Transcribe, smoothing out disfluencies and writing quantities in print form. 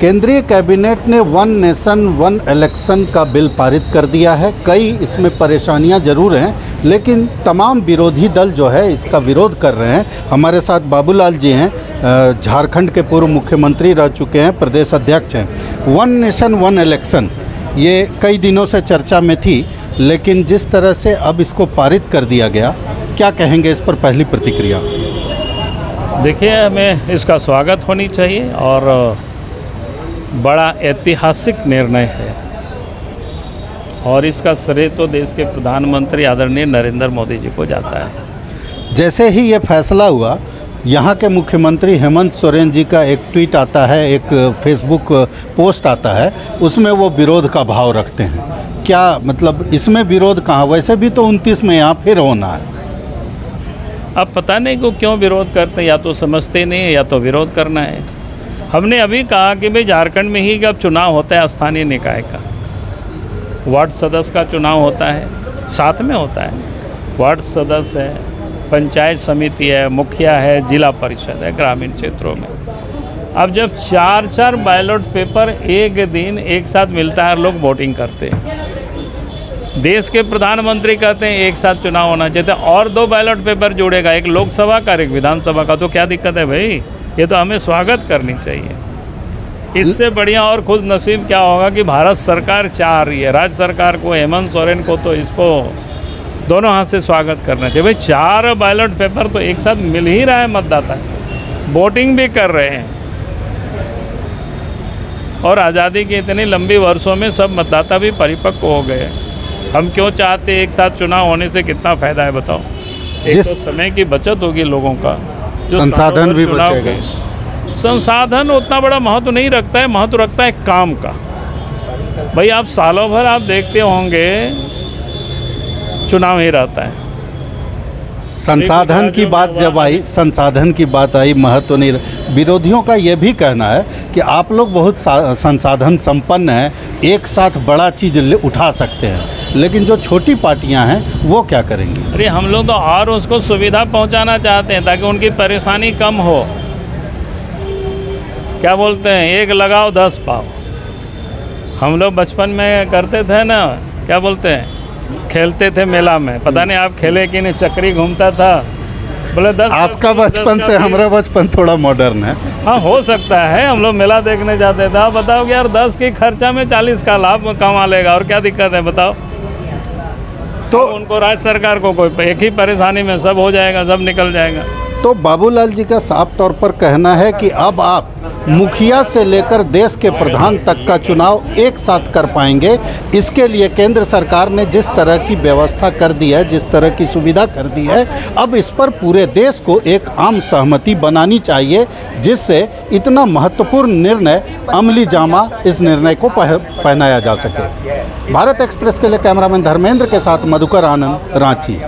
केंद्रीय कैबिनेट ने one nation one election का बिल पारित कर दिया है। कई इसमें परेशानियां जरूर हैं, लेकिन तमाम विरोधी दल जो है इसका विरोध कर रहे हैं। हमारे साथ बाबूलाल जी हैं, झारखंड के पूर्व मुख्यमंत्री रह चुके हैं, प्रदेश अध्यक्ष हैं। वन नेशन वन इलेक्शन ये कई दिनों से चर्चा में थी, लेकिन जिस तरह से अब इसको पारित कर दिया गया, क्या कहेंगे इस पर पहली प्रतिक्रिया? देखिए, हमें इसका स्वागत होनी चाहिए और बड़ा ऐतिहासिक निर्णय है और इसका श्रेय तो देश के प्रधानमंत्री आदरणीय नरेंद्र मोदी जी को जाता है। जैसे ही ये फैसला हुआ, यहाँ के मुख्यमंत्री हेमंत सोरेन जी का एक ट्वीट आता है, एक फेसबुक पोस्ट आता है, उसमें वो विरोध का भाव रखते हैं। क्या मतलब इसमें विरोध कहाँ? वैसे भी तो 29 में यहाँ फिर होना है। अब पता नहीं को क्यों विरोध करते हैं, या तो समझते नहीं है या तो विरोध करना है। हमने अभी कहा कि भाई झारखंड में ही अब चुनाव होता है स्थानीय निकाय का, वार्ड सदस्य का चुनाव होता है, साथ में होता है। वार्ड सदस्य है, पंचायत समिति है, मुखिया है, जिला परिषद है ग्रामीण क्षेत्रों में। अब जब 4-4 बैलेट पेपर एक दिन एक साथ मिलता है, लोग वोटिंग करते हैं। देश के प्रधानमंत्री कहते हैं एक साथ चुनाव होना चाहिए, और 2 बैलेट पेपर जोड़ेगा, एक लोकसभा का एक विधानसभा का, तो क्या दिक्कत है भाई? ये तो हमें स्वागत करनी चाहिए। इससे बढ़िया और खुद नसीब क्या होगा कि भारत सरकार चाह रही है, राज्य सरकार को, हेमंत सोरेन को, तो इसको दोनों हाथ से स्वागत करना चाहिए। भाई 4 बैलेट पेपर तो एक साथ मिल ही रहा है, मतदाता वोटिंग भी कर रहे हैं, और आज़ादी की इतनी लंबी वर्षों में सब मतदाता भी परिपक्व हो गए। हम क्यों चाहते एक साथ चुनाव होने से कितना फ़ायदा है बताओ? एक तो समय की बचत होगी लोगों का, संसाधन भी बचेगा। संसाधन उतना बड़ा महत्व नहीं रखता है, महत्व रखता है काम का। भाई आप सालों भर आप देखते होंगे चुनाव ही रहता है। संसाधन की बात जब आई, संसाधन की बात आई, महत्व नहीं। विरोधियों का ये भी कहना है कि आप लोग बहुत संसाधन संपन्न हैं, एक साथ बड़ा चीज़ उठा सकते हैं, लेकिन जो छोटी पार्टियां हैं वो क्या करेंगी? अरे हम लोग तो और उसको सुविधा पहुंचाना चाहते हैं ताकि उनकी परेशानी कम हो। क्या बोलते हैं, एक लगाओ 10 पाओ। हम लोग बचपन में करते थे ना, क्या बोलते हैं, खेलते थे मेला में। पता नहीं आप खेले कि नहीं, चक्री घूमता था, बोले 10। आपका बचपन से हमारा बचपन थोड़ा मॉडर्न है। हाँ, हो सकता है। हम लोग मेला देखने जाते थे। आप बताओ कि यार 10 की खर्चा में 40 का लाभ कमा लेगा, और क्या दिक्कत है बताओ? तो उनको राज्य सरकार को कोई एक ही परेशानी में सब हो जाएगा, सब निकल जाएगा। तो बाबूलाल जी का साफ तौर पर कहना है कि अब आप मुखिया से लेकर देश के प्रधान तक का चुनाव एक साथ कर पाएंगे। इसके लिए केंद्र सरकार ने जिस तरह की व्यवस्था कर दी है, जिस तरह की सुविधा कर दी है, अब इस पर पूरे देश को एक आम सहमति बनानी चाहिए, जिससे इतना महत्वपूर्ण निर्णय अमली जामा इस निर्णय को पहनाया जा सके। भारत एक्सप्रेस के लिए कैमरामैन धर्मेंद्र के साथ मधुकर आनंद, रांची।